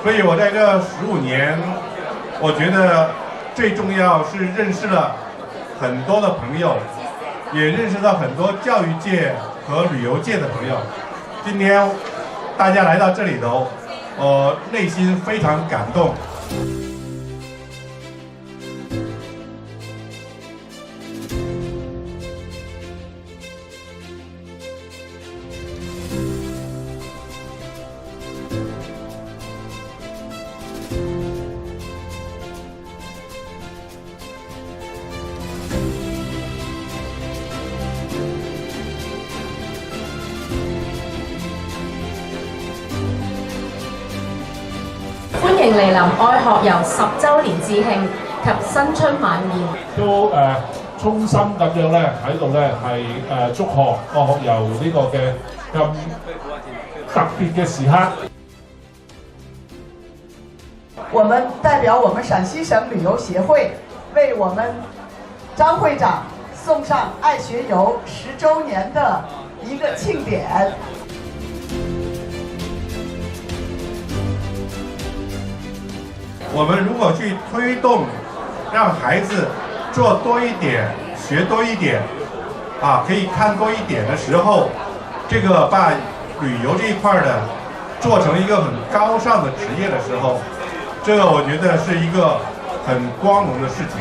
所以我在这15年，我觉得最重要是认识了很多的朋友，也认识到很多教育界和旅游界的朋友。今天大家来到这里头，我内心非常感动。歡迎嚟臨愛學遊10週年致慶及新春晚宴。都衷心咁樣咧喺度咧係祝賀愛學遊呢個嘅咁特別嘅時刻。我們代表我們陝西省旅遊協會，為我們張會長送上愛學遊10週年的一個慶典。我們如果去推動，讓孩子做多一點、學多一點，可以看多一點的時候，這個把旅遊這一塊的做成一個很高尚的職業的時候，這個我覺得是一個很光榮的事情。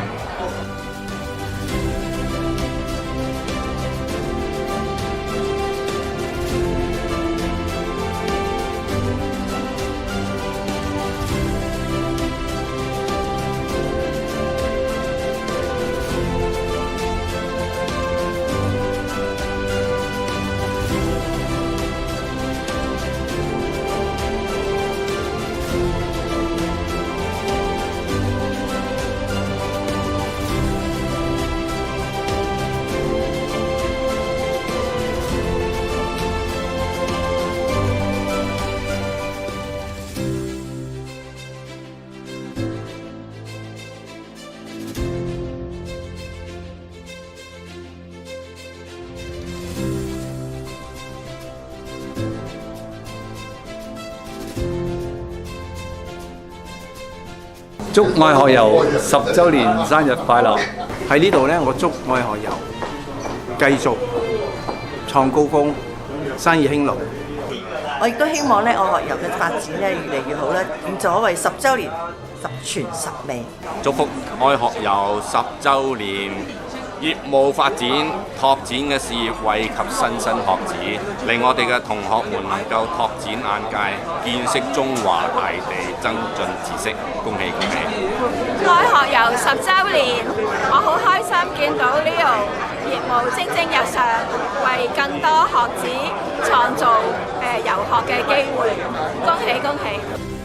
祝愛學遊10週年生日快樂！喺呢度呢，我祝愛學遊繼續創高峰，生意興隆。我亦都希望咧，愛學遊嘅發展咧越嚟越好啦。正所謂10週年，10全10美。祝福愛學遊10週年，業務發展，拓展嘅事業惠及莘莘學子，令我哋嘅同學們能夠拓展眼界，見識中華大地，增進知識。恭喜恭喜！愛學遊10週年，我好開心見到呢度業務蒸蒸日上，為更多學子創造遊學嘅機會。恭喜恭喜！